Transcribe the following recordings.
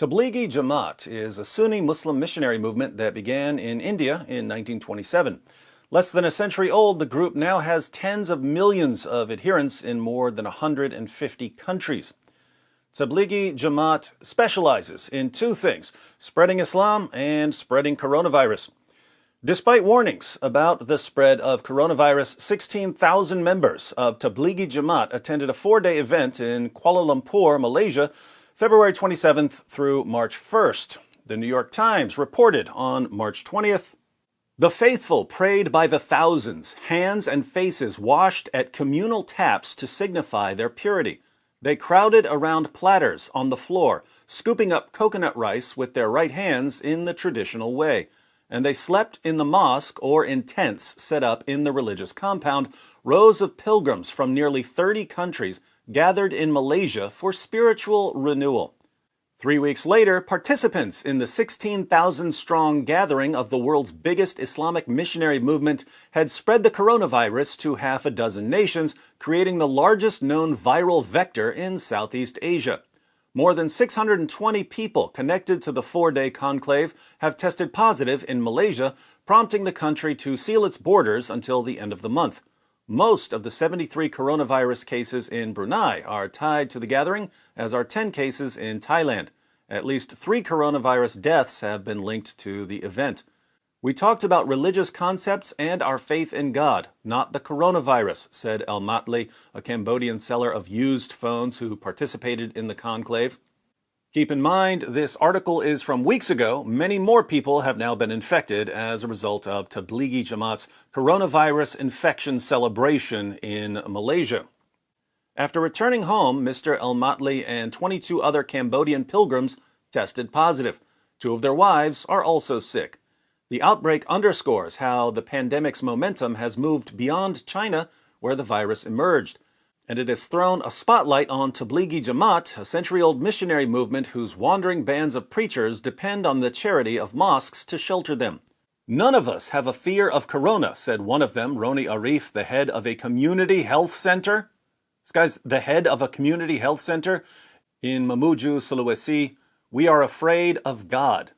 Tablighi Jamaat is a Sunni Muslim missionary movement that began in India in 1927. Less than a century old, the group now has tens of millions of adherents in more than 150 countries. Tablighi Jamaat specializes in two things: spreading Islam and spreading coronavirus. Despite warnings about the spread of coronavirus, 16,000 members of Tablighi Jamaat attended a four-day event in Kuala Lumpur, Malaysia, February 27th through March 1st. The New York Times reported on March 20th, "The faithful prayed by the thousands, hands and faces washed at communal taps to signify their purity. They crowded around platters on the floor, scooping up coconut rice with their right hands in the traditional way. And they slept in the mosque or in tents set up in the religious compound. Rows of pilgrims from nearly 30 countries gathered in Malaysia for spiritual renewal." 3 weeks later, participants in the 16,000-strong gathering of the world's biggest Islamic missionary movement had spread the coronavirus to half a dozen nations, creating the largest known viral vector in Southeast Asia. More than 620 people connected to the four-day conclave have tested positive in Malaysia, prompting the country to seal its borders until the end of the month. Most of the 73 coronavirus cases in Brunei are tied to the gathering, as are 10 cases in Thailand. At least 3 coronavirus deaths have been linked to the event. "We talked about religious concepts and our faith in God, not the coronavirus," said al-Matli, a Cambodian seller of used phones who participated in the conclave. Keep in mind, this article is from weeks ago. Many more people have now been infected as a result of Tablighi Jamaat's coronavirus infection celebration in Malaysia. After returning home, Mr. al-Matli and 22 other Cambodian pilgrims tested positive. 2 of their wives are also sick. The outbreak underscores how the pandemic's momentum has moved beyond China, where the virus emerged. And it has thrown a spotlight on Tablighi Jamaat, a century-old missionary movement whose wandering bands of preachers depend on the charity of mosques to shelter them. "None of us have a fear of corona," said one of them, Roni Arif, the head of a community health center. This guy's the head of a community health center in Mamuju, Sulawesi. "We are afraid of God."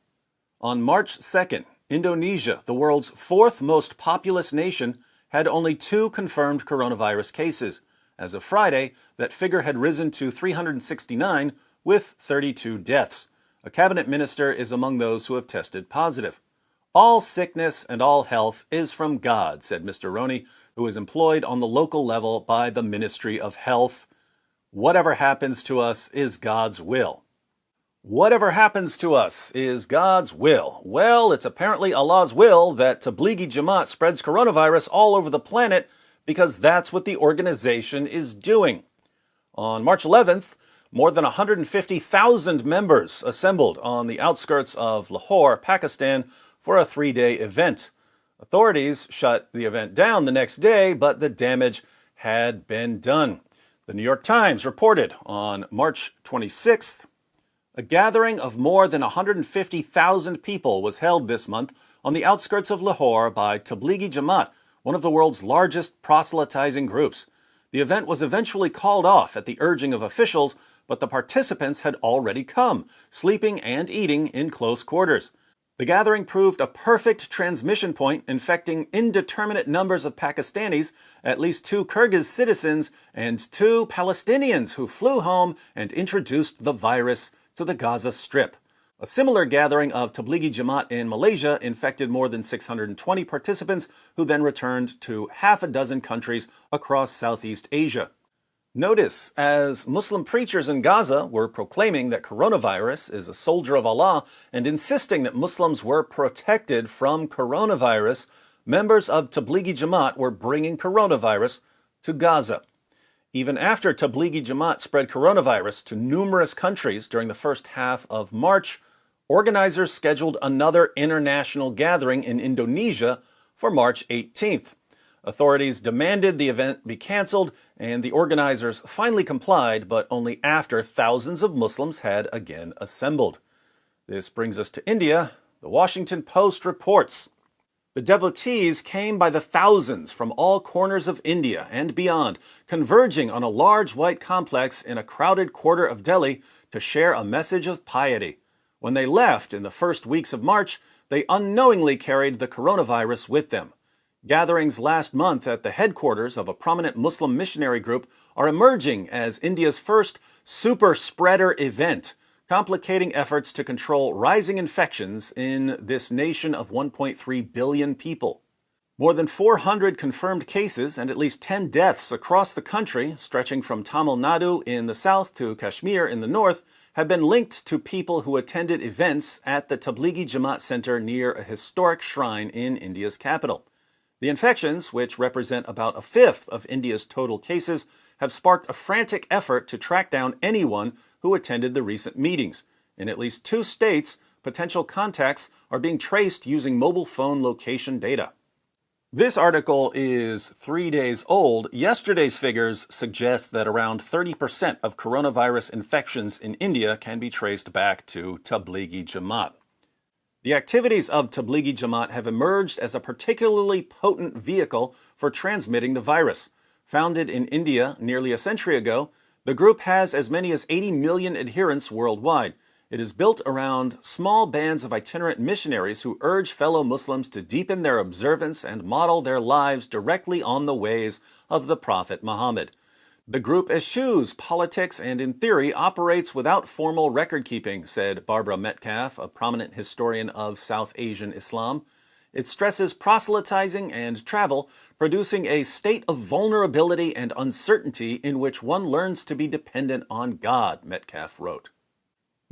On March 2nd, Indonesia, the world's 4th most populous nation, had only 2 confirmed coronavirus cases. As of Friday, that figure had risen to 369, with 32 deaths. A cabinet minister is among those who have tested positive. "All sickness and all health is from God," said Mr. Roni, who is employed on the local level by the Ministry of Health. "Whatever happens to us is God's will." Whatever happens to us is God's will. Well, it's apparently Allah's will that Tablighi Jamaat spreads coronavirus all over the planet, because that's what the organization is doing. On March 11th, more than 150,000 members assembled on the outskirts of Lahore, Pakistan, for a 3-day event. Authorities shut the event down the next day, but the damage had been done. The New York Times reported on March 26th, "A gathering of more than 150,000 people was held this month on the outskirts of Lahore by Tablighi Jamaat, one of the world's largest proselytizing groups. The event was eventually called off at the urging of officials, but the participants had already come, sleeping and eating in close quarters. The gathering proved a perfect transmission point, infecting indeterminate numbers of Pakistanis, at least 2 Kyrgyz citizens, and 2 Palestinians who flew home and introduced the virus to the Gaza Strip. A similar gathering of Tablighi Jamaat in Malaysia infected more than 620 participants, who then returned to half a dozen countries across Southeast Asia." Notice, as Muslim preachers in Gaza were proclaiming that coronavirus is a soldier of Allah and insisting that Muslims were protected from coronavirus, members of Tablighi Jamaat were bringing coronavirus to Gaza. Even after Tablighi Jamaat spread coronavirus to numerous countries during the first half of March, organizers scheduled another international gathering in Indonesia for March 18th. Authorities demanded the event be canceled, and the organizers finally complied, but only after thousands of Muslims had again assembled. This brings us to India. The Washington Post reports, "The devotees came by the thousands from all corners of India and beyond, converging on a large white complex in a crowded quarter of Delhi to share a message of piety. When they left in the first weeks of March, they unknowingly carried the coronavirus with them. Gatherings last month at the headquarters of a prominent Muslim missionary group are emerging as India's first super spreader event, complicating efforts to control rising infections in this nation of 1.3 billion people. More than 400 confirmed cases and at least 10 deaths across the country, stretching from Tamil Nadu in the south to Kashmir in the north, have been linked to people who attended events at the Tablighi Jamaat center near a historic shrine in India's capital. The infections, which represent about a fifth of India's total cases, have sparked a frantic effort to track down anyone who attended the recent meetings. In at least 2 states, potential contacts are being traced using mobile phone location data. This article is 3 days old. Yesterday's figures suggest that around 30% of coronavirus infections in India can be traced back to Tablighi Jamaat. The activities of Tablighi Jamaat have emerged as a particularly potent vehicle for transmitting the virus. Founded in India nearly a century ago, the group has as many as 80 million adherents worldwide. It is built around small bands of itinerant missionaries who urge fellow Muslims to deepen their observance and model their lives directly on the ways of the Prophet Muhammad. The group eschews politics and, in theory, operates without formal record-keeping, said Barbara Metcalf, a prominent historian of South Asian Islam. It stresses proselytizing and travel, producing a state of vulnerability and uncertainty in which one learns to be dependent on God, Metcalf wrote.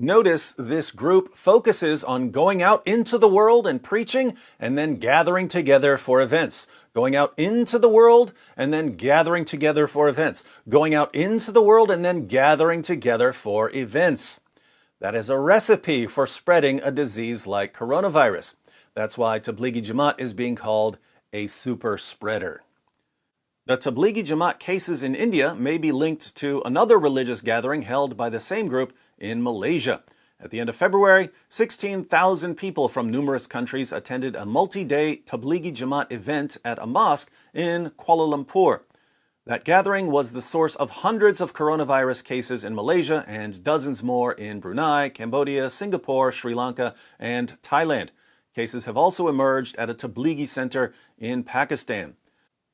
Notice this group focuses on going out into the world and preaching and then gathering together for events. Going out into the world and then gathering together for events. Going out into the world and then gathering together for events. That is a recipe for spreading a disease like coronavirus. That's why Tablighi Jamaat is being called a super spreader. The Tablighi Jamaat cases in India may be linked to another religious gathering held by the same group in Malaysia. At the end of February, 16,000 people from numerous countries attended a multi-day Tablighi Jamaat event at a mosque in Kuala Lumpur. That gathering was the source of hundreds of coronavirus cases in Malaysia and dozens more in Brunei, Cambodia, Singapore, Sri Lanka, and Thailand. Cases have also emerged at a Tablighi center in Pakistan.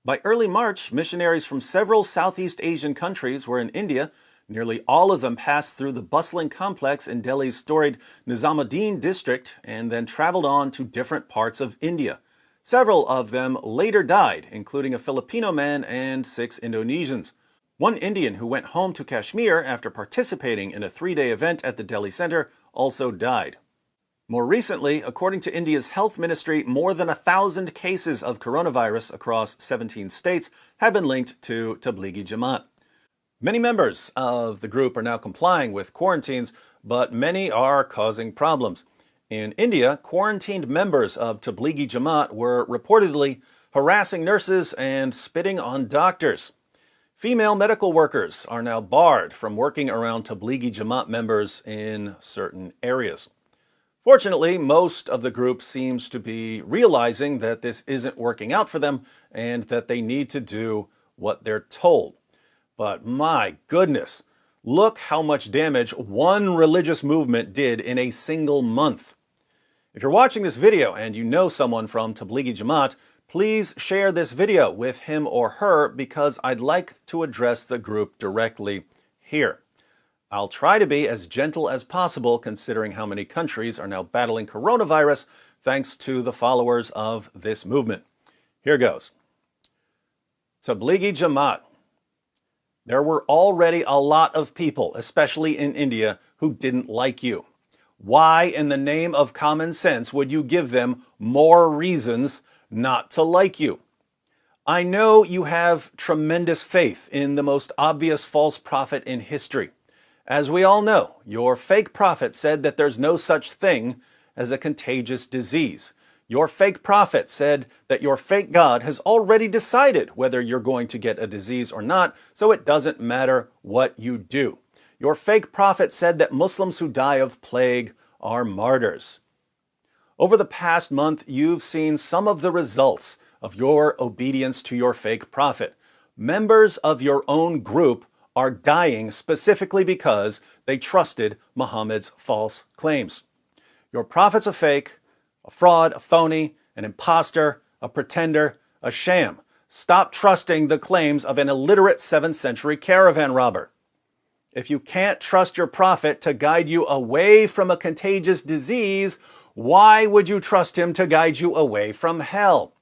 By early March, missionaries from several Southeast Asian countries were in India. Nearly all of them passed through the bustling complex in Delhi's storied Nizamuddin district and then traveled on to different parts of India. Several of them later died, including a Filipino man and 6 Indonesians. One Indian who went home to Kashmir after participating in a 3-day event at the Delhi center also died. More recently, according to India's health ministry, more than 1,000 cases of coronavirus across 17 states have been linked to Tablighi Jamaat. Many members of the group are now complying with quarantines, but many are causing problems. In India, quarantined members of Tablighi Jamaat were reportedly harassing nurses and spitting on doctors. Female medical workers are now barred from working around Tablighi Jamaat members in certain areas. Fortunately, most of the group seems to be realizing that this isn't working out for them and that they need to do what they're told. But my goodness, look how much damage one religious movement did in a single month. If you're watching this video and you know someone from Tablighi Jamaat, please share this video with him or her because I'd like to address the group directly here. I'll try to be as gentle as possible considering how many countries are now battling coronavirus thanks to the followers of this movement. Here goes. Tablighi Jamaat. There were already a lot of people, especially in India, who didn't like you. Why, in the name of common sense, would you give them more reasons not to like you? I know you have tremendous faith in the most obvious false prophet in history. As we all know, your fake prophet said that there's no such thing as a contagious disease. Your fake prophet said that your fake God has already decided whether you're going to get a disease or not, so it doesn't matter what you do. Your fake prophet said that Muslims who die of plague are martyrs. Over the past month, you've seen some of the results of your obedience to your fake prophet. Members of your own group are dying specifically because they trusted Muhammad's false claims. Your prophet's a fake, a fraud, a phony, an imposter, a pretender, a sham. Stop trusting the claims of an illiterate 7th century caravan robber. If you can't trust your prophet to guide you away from a contagious disease, why would you trust him to guide you away from hell?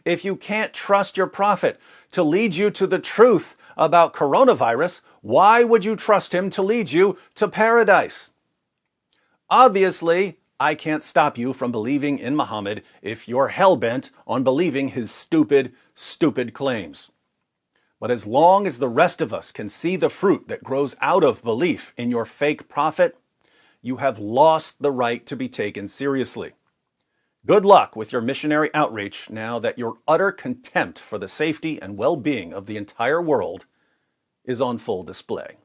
If you can't trust your prophet to lead you to the truth about coronavirus, why would you trust him to lead you to paradise? Obviously, I can't stop you from believing in Muhammad if you're hell-bent on believing his stupid, stupid claims. But as long as the rest of us can see the fruit that grows out of belief in your fake prophet, you have lost the right to be taken seriously. Good luck with your missionary outreach now that your utter contempt for the safety and well-being of the entire world is on full display.